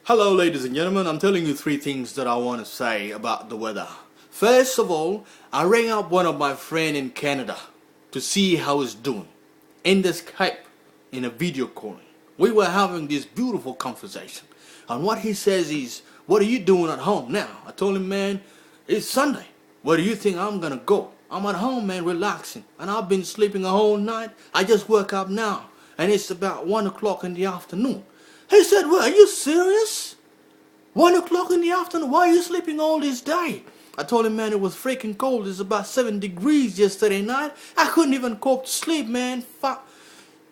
Hello ladies and gentlemen, I'm telling you three things that I want to say about the weather. First of all, I rang up one of my friend in Canada to see how he's doing. In the Skype, in a video call. We were having this beautiful conversation. And what he says is, what are you doing at home now? I told him, man, it's Sunday. Where do you think I'm gonna go? I'm at home, man, relaxing. And I've been sleeping a whole night. I just woke up now. And it's about 1 o'clock in the afternoon. He said, well, are you serious? 1 o'clock in the afternoon? Why are you sleeping all this day? I told him, man, it was freaking cold. It's about 7 degrees yesterday night. I couldn't even cope to sleep, man. Fuck.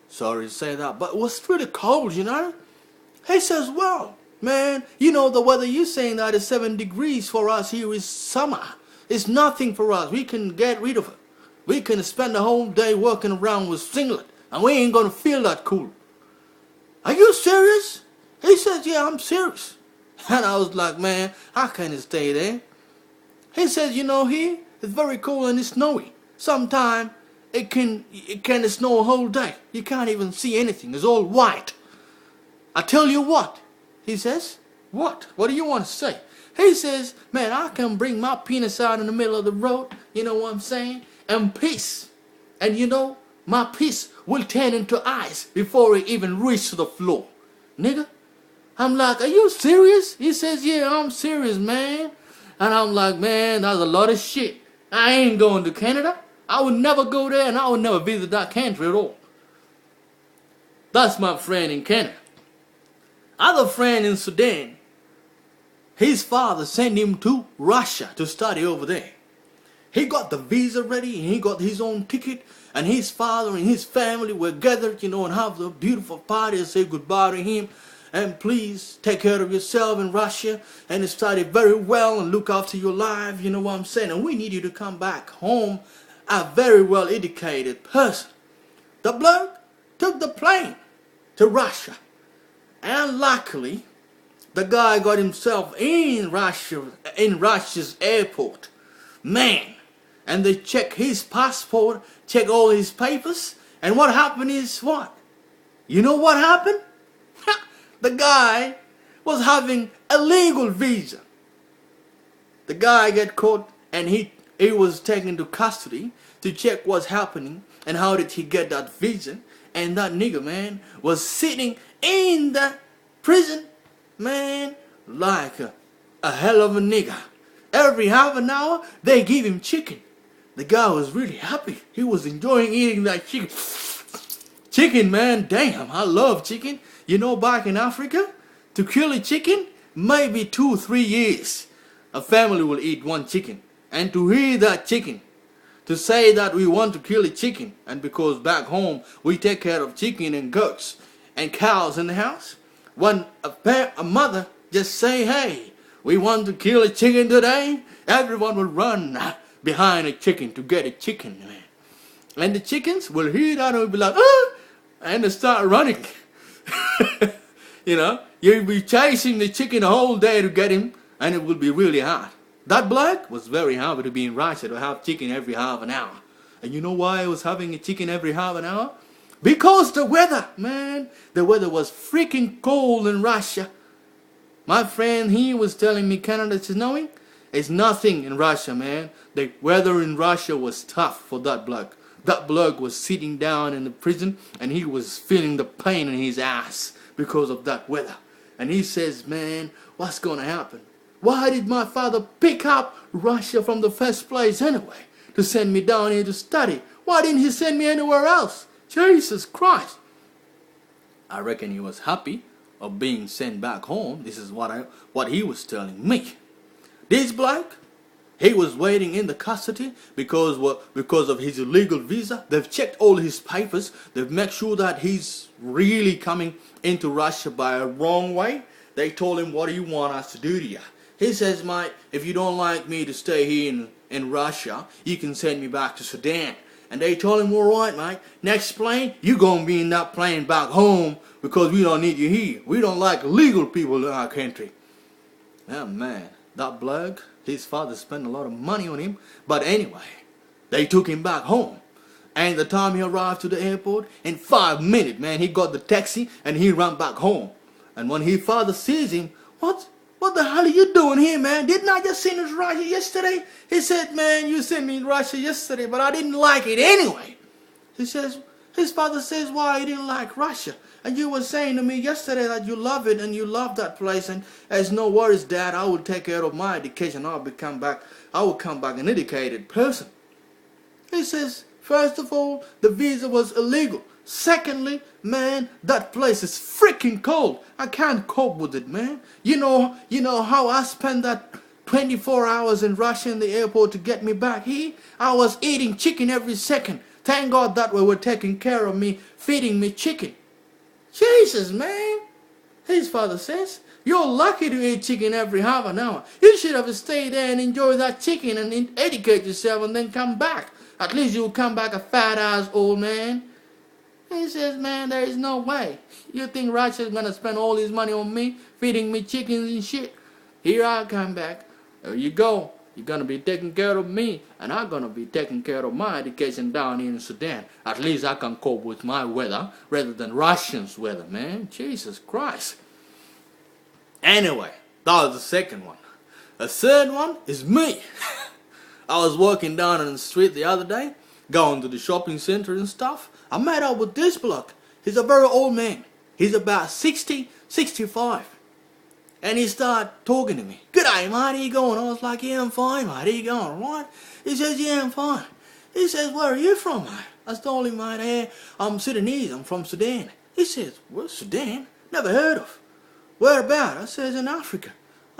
Sorry to say that, but it was pretty cold, you know? He says, well, man, you know the weather you're saying that is 7 degrees for us here is summer. It's nothing for us. We can get rid of it. We can spend the whole day working around with singlet, and we ain't gonna feel that cool. Are you serious? He says, yeah, I'm serious. And I was like, man, I can't stay there. He says, you know, here it's very cold and it's snowy. Sometimes it can snow a whole day. You can't even see anything. It's all white. I tell you what, he says. What? What do you want to say? He says, man, I can bring my penis out in the middle of the road, you know what I'm saying, and piss. And you know, my piss will turn into ice before it even reaches the floor. Nigga. I'm like, are you serious? He says, yeah, I'm serious, man. And I'm like, man, that's a lot of shit. I ain't going to Canada. I would never go there, and I would never visit that country at all. That's my friend in Canada. Other friend in Sudan, his father sent him to Russia to study over there. He got the visa ready, and he got his own ticket, and his father and his family were gathered, you know, and have the beautiful party and say goodbye to him. And please take care of yourself in Russia and study very well and look after your life, you know what I'm saying? And we need you to come back home a very well educated person. The bloke took the plane to Russia. And luckily, the guy got himself in Russia's airport. Man, and they check his passport, check all his papers, and what happened is what? You know what happened? The guy was having a legal visa. The guy got caught and he was taken to custody to check what's happening and how did he get that visa. And that nigga, man, was sitting in the prison, man, like a hell of a nigga. Every half an hour, they give him chicken. The guy was really happy. He was enjoying eating that chicken. Chicken, man, damn, I love chicken. You know, back in Africa, to kill a chicken, maybe 2-3 years. A family will eat one chicken. And to hear that chicken, to say that we want to kill a chicken, and because back home we take care of chicken and goats and cows in the house, when a mother just say, hey, we want to kill a chicken today, everyone will run behind a chicken to get a chicken, man. And the chickens will hear that and will be like, ah, and they start running. You know, you'll be chasing the chicken the whole day to get him, and it will be really hard. That bloke was very happy to be in Russia to have chicken every half an hour. And you know why I was having a chicken every half an hour? Because the weather, man. The weather was freaking cold in Russia. My friend here was telling me Canada's snowing. It's nothing in Russia, man. The weather in Russia was tough for that bloke. That bloke was sitting down in the prison and he was feeling the pain in his ass because of that weather. And he says, man, what's gonna happen? Why did my father pick up Russia from the first place anyway? To send me down here to study? Why didn't he send me anywhere else? Jesus Christ. I reckon he was happy of being sent back home. This is what he was telling me. This bloke, he was waiting in the custody because of his illegal visa. They've checked all his papers. They've made sure that he's really coming into Russia by a wrong way. They told him, what do you want us to do to you? He says, mate, if you don't like me to stay here in Russia, you can send me back to Sudan. And they told him, all right, mate, next plane, you're going to be in that plane back home because we don't need you here. We don't like illegal people in our country. Oh, man, that bloke, his father spent a lot of money on him. But anyway, they took him back home. And the time he arrived to the airport, in 5 minutes, man, he got the taxi and he ran back home. And when his father sees him, What the hell are you doing here, man? Didn't I just send you to Russia yesterday? He said, man, you sent me to Russia yesterday, but I didn't like it anyway. He says, his father says, why he didn't like Russia? And you were saying to me yesterday that you love it and you love that place, and there's no worries, Dad, I will take care of my education. I will come back an educated person. He says, first of all, the visa was illegal. Secondly, man, that place is freaking cold. I can't cope with it, man. You know how I spent that 24 hours in Russia in the airport to get me back here? I was eating chicken every second. Thank God that they were taking care of me, feeding me chicken. Jesus, man. His father says, you're lucky to eat chicken every half an hour. You should have stayed there and enjoyed that chicken and educate yourself and then come back. At least you'll come back a fat-ass old man. He says, man, there is no way. You think Russia's gonna spend all his money on me, feeding me chickens and shit? Here I come back. There you go. You're gonna be taking care of me, and I'm gonna be taking care of my education down here in Sudan. At least I can cope with my weather rather than Russians' weather, man. Jesus Christ. Anyway, that was the second one. The third one is me. I was walking down on the street the other day, going to the shopping center and stuff. I met up with this bloke. He's a very old man. He's about 60, 65. And he started talking to me. G'day, mate, how you going? I was like, yeah, I'm fine, mate. How you going, alright? He says, yeah, I'm fine. He says, where are you from, mate? I told him, mate, hey, I'm Sudanese. I'm from Sudan. He says, well, Sudan? Never heard of. Where about? I says, in Africa.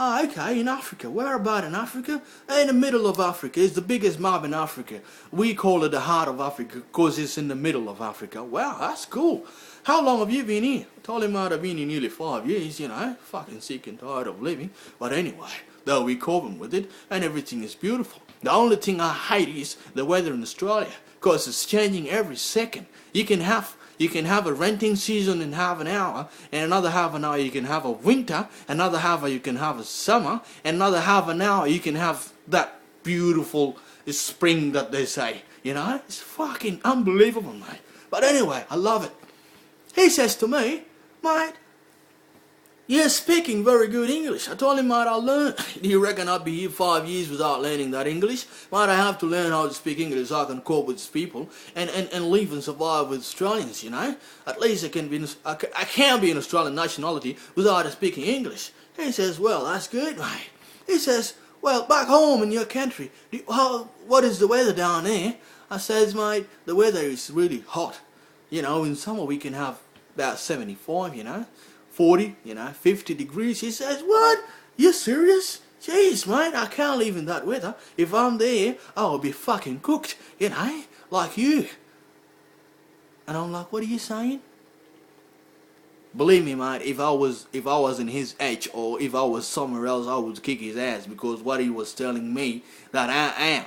Oh, okay, in Africa. Where about in Africa? In the middle of Africa. It's the biggest mob in Africa. We call it the heart of Africa because it's in the middle of Africa. Wow, that's cool. How long have you been here? I told him I'd have been here nearly 5 years, you know. Fucking sick and tired of living. But anyway, though we coping with it and everything is beautiful. The only thing I hate is the weather in Australia because it's changing every second. You can have a renting season in half an hour, and another half an hour you can have a winter, another half hour you can have a summer, and another half an hour you can have that beautiful spring that they say. You know, it's fucking unbelievable, mate. But anyway, I love it. He says to me, mate, you're speaking very good English. I told him, mate, I'll learn. Do you reckon I'd be here 5 years without learning that English? Mate, I have to learn how to speak English so I can cope with people and live and survive with Australians, you know? At least I can be an Australian nationality without speaking English. He says, well, that's good, mate. He says, well, back home in your country, what is the weather down there? I says, mate, the weather is really hot. You know, in summer we can have about 75, you know, 40, you know, 50 degrees. He says, what? You serious? Jeez, mate, I can't live in that weather. If I'm there, I'll be fucking cooked, you know, like you. And I'm like, what are you saying? Believe me, mate, if I was in his age or if I was somewhere else, I would kick his ass because what he was telling me that I am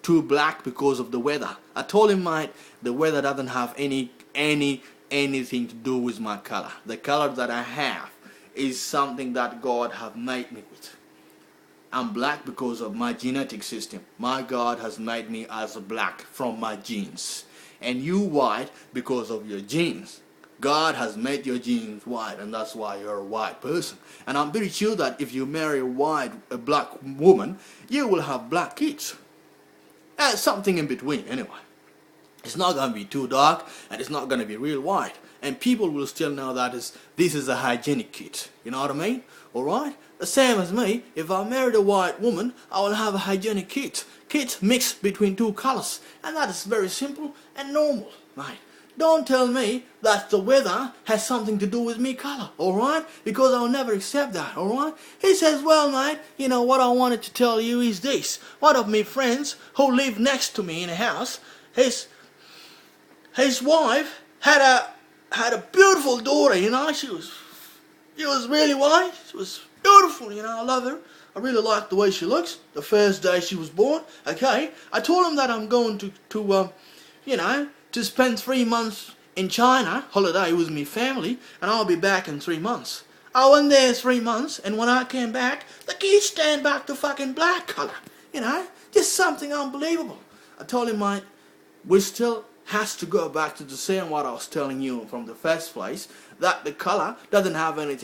too black because of the weather. I told him, mate, the weather doesn't have anything to do with my color. The color that I have is something that God have made me with. I'm black because of my genetic system. My God has made me as black from my genes. And you white because of your genes. God has made your genes white, and that's why you're a white person. And I'm pretty sure that if you marry a black woman, you will have black kids. Something in between, anyway. It's not going to be too dark, and it's not going to be real white. And people will still know that this is a hygienic kid. You know what I mean? Alright? The same as me, if I married a white woman, I will have a hygienic kid. Kids mixed between two colors. And that is very simple and normal, mate. Don't tell me that the weather has something to do with me color, alright? Because I'll never accept that, alright? He says, well, mate, you know, what I wanted to tell you is this. One of my friends who lived next to me in a house, his wife had a beautiful daughter, you know. She was really white. She was beautiful, you know. I love her. I really like the way she looks. The first day she was born, okay. I told him that I'm going to spend 3 months in China, holiday with my family, and I'll be back in 3 months. I went there 3 months, and when I came back, the kids turned back to fucking black color. You know, just something unbelievable. I told him, mate, we still has to go back to the same what I was telling you from the first place, that the color doesn't have anything